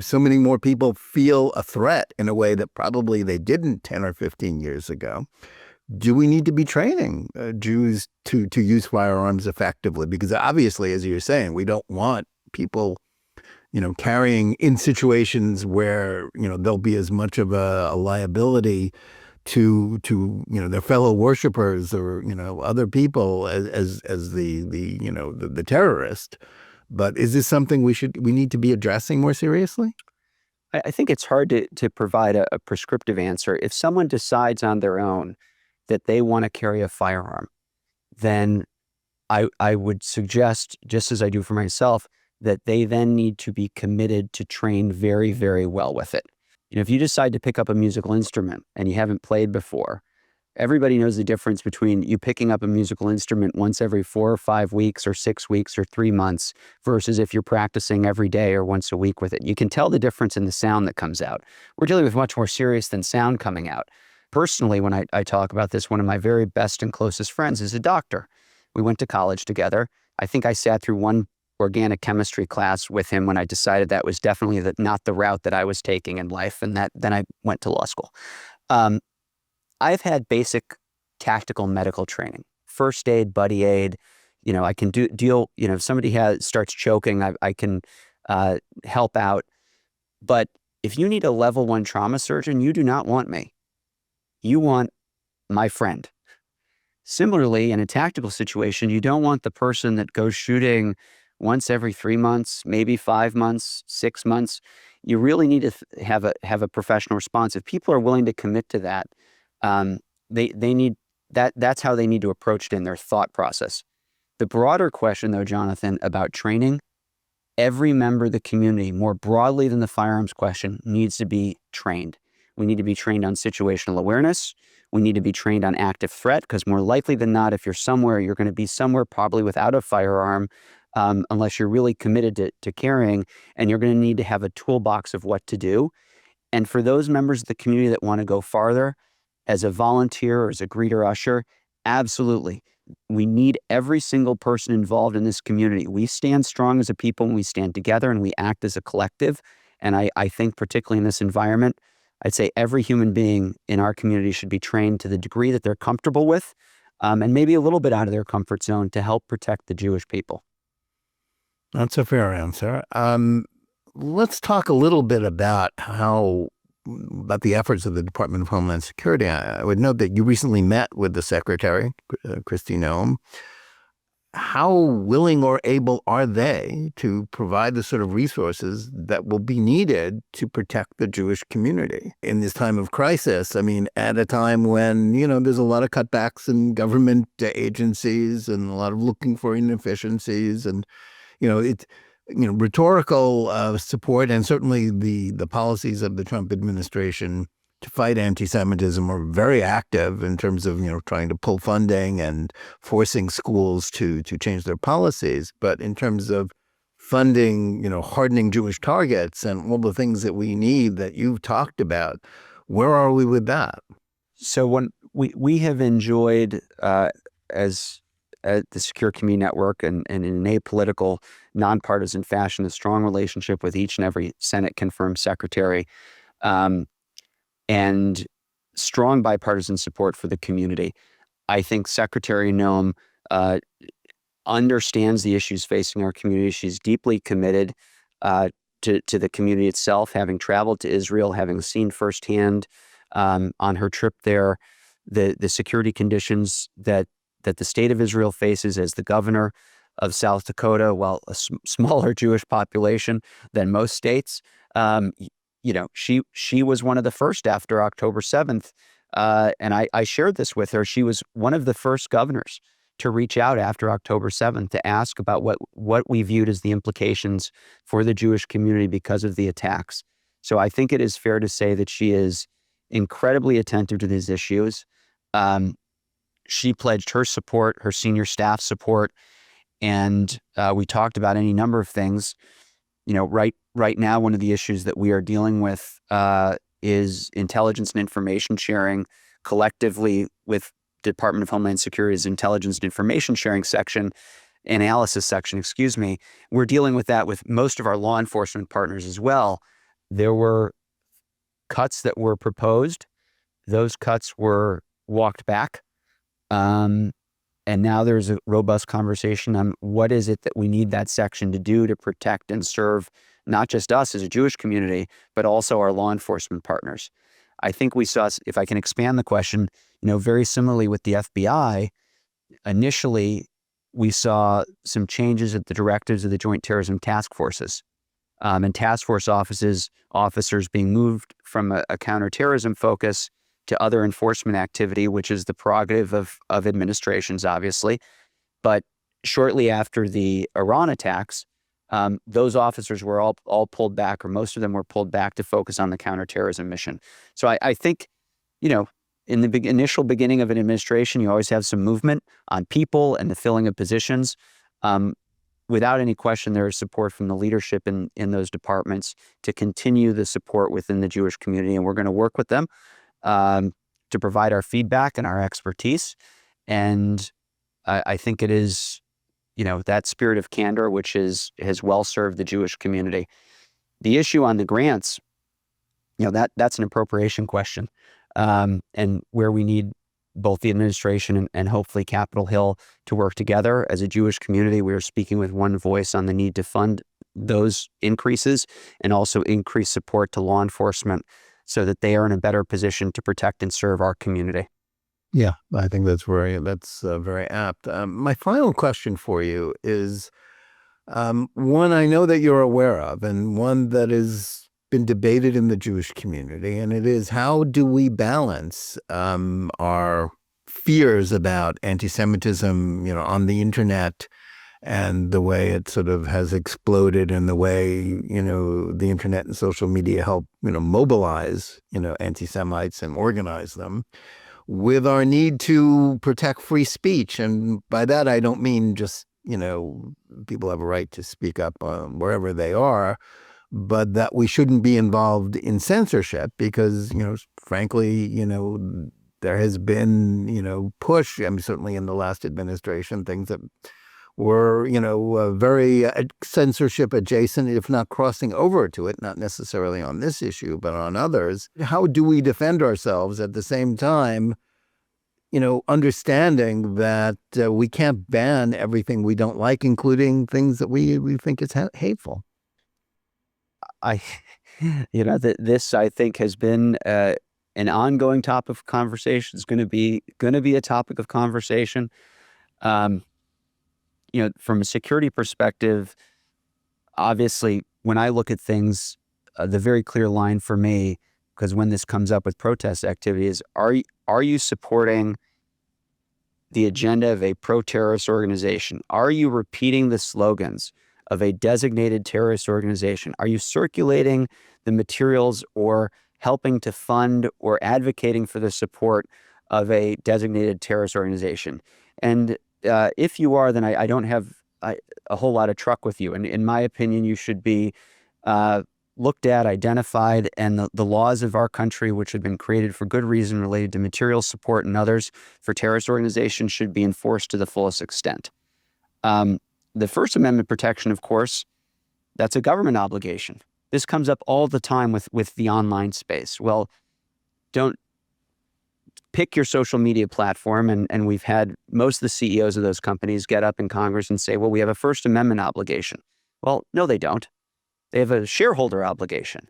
so many more people feel a threat in a way that probably they didn't 10 or 15 years ago, do we need to be training Jews to use firearms effectively? Because obviously, as you're saying, we don't want people, carrying in situations where, there'll be as much of a liability to their fellow worshipers or other people as the terrorist. But is this something we need to be addressing more seriously? I think it's hard to provide a prescriptive answer. If someone decides on their own that they want to carry a firearm, then I would suggest, just as I do for myself, that they then need to be committed to train very, very well with it. If you decide to pick up a musical instrument and you haven't played before, everybody knows the difference between you picking up a musical instrument once every 4 or 5 weeks or 6 weeks or 3 months versus if you're practicing every day or once a week with it. You can tell the difference in the sound that comes out. We're dealing with much more serious than sound coming out. Personally, when I talk about this, one of my very best and closest friends is a doctor. We went to college together. I think I sat through one organic chemistry class with him when I decided that was definitely not the route that I was taking in life, and then I went to law school. I've had basic tactical medical training, first aid, buddy aid. I can deal. If somebody starts choking, I can help out. But if you need a level 1 trauma surgeon, you do not want me. You want my friend. Similarly, in a tactical situation, you don't want the person that goes shooting once every 3 months, maybe 5 months, 6 months. You really need to have a professional response. If people are willing to commit to that, they need that. That's how they need to approach it in their thought process. The broader question, though, Jonathan, about training, every member of the community, more broadly than the firearms question, needs to be trained. We need to be trained on situational awareness. We need to be trained on active threat, because more likely than not, if you're somewhere, you're going to be somewhere probably without a firearm, unless you're really committed to carrying, and you're going to need to have a toolbox of what to do. And for those members of the community that want to go farther, as a volunteer or as a greeter usher, absolutely. We need every single person involved in this community. We stand strong as a people when we stand together and we act as a collective. And I think particularly in this environment, I'd say every human being in our community should be trained to the degree that they're comfortable with, and maybe a little bit out of their comfort zone to help protect the Jewish people. That's a fair answer. Let's talk a little bit about the efforts of the Department of Homeland Security. I would note that you recently met with the Secretary, Kristi Noem. how willing or able are they to provide the sort of resources that will be needed to protect the Jewish community in this time of crisis? I mean, at a time when, there's a lot of cutbacks in government agencies and a lot of looking for inefficiencies and, it's, rhetorical support and certainly the policies of the Trump administration to fight anti-Semitism are very active in terms of, trying to pull funding and forcing schools to change their policies. But in terms of funding, hardening Jewish targets and all the things that we need that you've talked about, where are we with that? So when we have enjoyed as the Secure Community Network and in an apolitical, nonpartisan fashion, a strong relationship with each and every Senate confirmed secretary. And strong bipartisan support for the community. I think Secretary Noem understands the issues facing our community. She's deeply committed to the community itself, having traveled to Israel, having seen firsthand on her trip there the security conditions that the state of Israel faces. As the governor of South Dakota, while a smaller Jewish population than most states, she was one of the first after October 7th. And I shared this with her. She was one of the first governors to reach out after October 7th to ask about what we viewed as the implications for the Jewish community because of the attacks. So I think it is fair to say that she is incredibly attentive to these issues. She pledged her support, her senior staff support, and we talked about any number of things. Right now, one of the issues that we are dealing with is intelligence and information sharing collectively with Department of Homeland Security's intelligence and information sharing analysis section, We're dealing with that with most of our law enforcement partners as well. There were cuts that were proposed. Those cuts were walked back. And now there's a robust conversation on what is it that we need that section to do to protect and serve not just us as a Jewish community, but also our law enforcement partners. I think we saw, if I can expand the question, very similarly with the FBI, initially we saw some changes at the directives of the Joint Terrorism Task Forces and task force officers being moved from a counterterrorism focus to other enforcement activity, which is the prerogative of administrations, obviously. But shortly after the Iran attacks, those officers were all pulled back, or most of them were pulled back to focus on the counterterrorism mission. So I think, in the initial beginning of an administration, you always have some movement on people and the filling of positions. Without any question, there is support from the leadership in those departments to continue the support within the Jewish community, and we're going to work with them to provide our feedback and our expertise. And I think it is, that spirit of candor which has well served the Jewish community. The issue on the grants, that's an appropriation question, and where we need both the administration and hopefully Capitol Hill to work together. As a Jewish community, we are speaking with one voice on the need to fund those increases and also increase support to law enforcement so that they are in a better position to protect and serve our community. Yeah, I think that's very apt. My final question for you is one I know that you're aware of, and one that has been debated in the Jewish community, and it is, how do we balance our fears about anti-Semitism, on the internet, and the way it sort of has exploded, and the way, the internet and social media help, mobilize, anti-Semites and organize them, with our need to protect free speech. And by that, I don't mean just, people have a right to speak up wherever they are, but that we shouldn't be involved in censorship because, frankly, there has been, push, certainly in the last administration, things that were, very censorship adjacent, if not crossing over to it, not necessarily on this issue, but on others. How do we defend ourselves at the same time, understanding that we can't ban everything we don't like, including things that we think is hateful? This I think has been an ongoing topic of conversation. It's going to be a topic of conversation. from a security perspective, obviously, when I look at things, the very clear line for me, because when this comes up with protest activity, is are you supporting the agenda of a pro-terrorist organization? Are you repeating the slogans of a designated terrorist organization? Are you circulating the materials or helping to fund or advocating for the support of a designated terrorist organization? And if you are, then I don't have a whole lot of truck with you. And in my opinion, you should be looked at, identified, and the laws of our country, which have been created for good reason related to material support and others for terrorist organizations, should be enforced to the fullest extent. The First Amendment protection, of course, that's a government obligation. This comes up all the time with the online space. Well, don't pick your social media platform, and we've had most of the CEOs of those companies get up in Congress and say, well, we have a First Amendment obligation. Well, no, they don't. They have a shareholder obligation.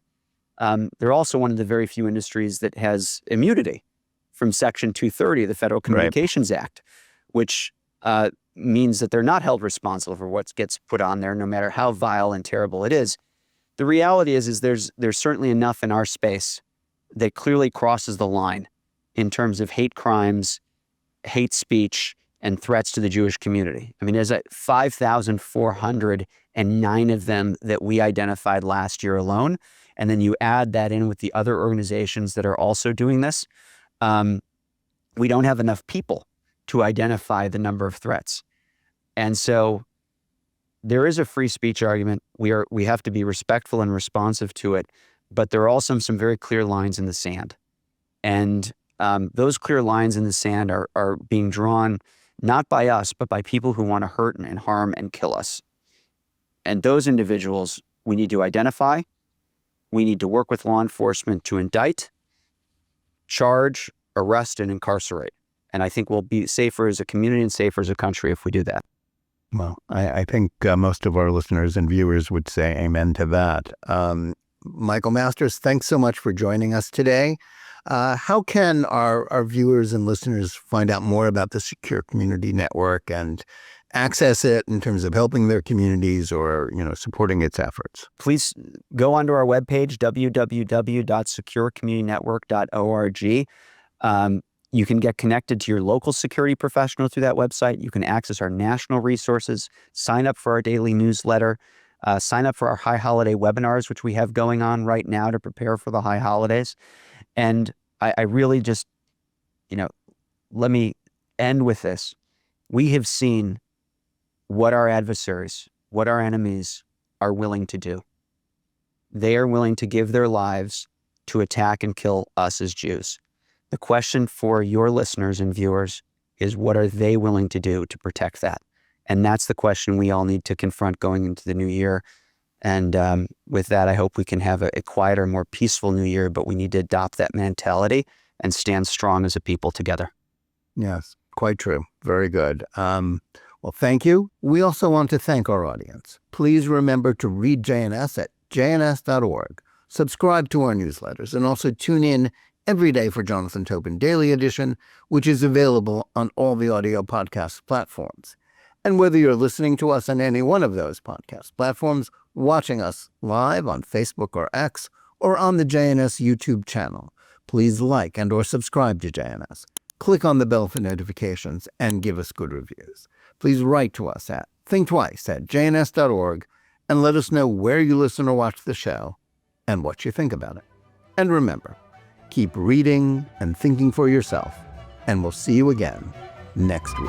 They're also one of the very few industries that has immunity from Section 230 of the Federal Communications Act, which means that they're not held responsible for what gets put on there, no matter how vile and terrible it is. The reality is there's certainly enough in our space that clearly crosses the line in terms of hate crimes, hate speech, and threats to the Jewish community. I mean, there's 5,409 of them that we identified last year alone. And then you add that in with the other organizations that are also doing this. We don't have enough people to identify the number of threats. And so there is a free speech argument. We have to be respectful and responsive to it, but there are also some very clear lines in the sand. And those clear lines in the sand are being drawn not by us, but by people who want to hurt and harm and kill us. And those individuals we need to identify. We need to work with law enforcement to indict, charge, arrest, and incarcerate. And I think we'll be safer as a community and safer as a country if we do that. Well, I think most of our listeners and viewers would say amen to that. Michael Masters, thanks so much for joining us today. How can our viewers and listeners find out more about the Secure Community Network and access it in terms of helping their communities or, supporting its efforts? Please go onto our webpage, www.securecommunitynetwork.org. You can get connected to your local security professional through that website. You can access our national resources, sign up for our daily newsletter, sign up for our high holiday webinars, which we have going on right now to prepare for the high holidays. And I really just, let me end with this. We have seen what our adversaries, what our enemies are willing to do. They are willing to give their lives to attack and kill us as Jews. The question for your listeners and viewers is, what are they willing to do to protect that? And that's the question we all need to confront going into the new year. And with that, I hope we can have a quieter, more peaceful new year, but we need to adopt that mentality and stand strong as a people together. Yes, quite true. Very good. Well, thank you. We also want to thank our audience. Please remember to read JNS at jns.org, subscribe to our newsletters, and also tune in every day for Jonathan Tobin Daily Edition, which is available on all the audio podcast platforms. And whether you're listening to us on any one of those podcast platforms, watching us live on Facebook or X, or on the JNS YouTube channel, please like and or subscribe to JNS. Click on the bell for notifications and give us good reviews. Please write to us at thinktwice@jns.org and let us know where you listen or watch the show and what you think about it. And remember, keep reading and thinking for yourself, and we'll see you again next week.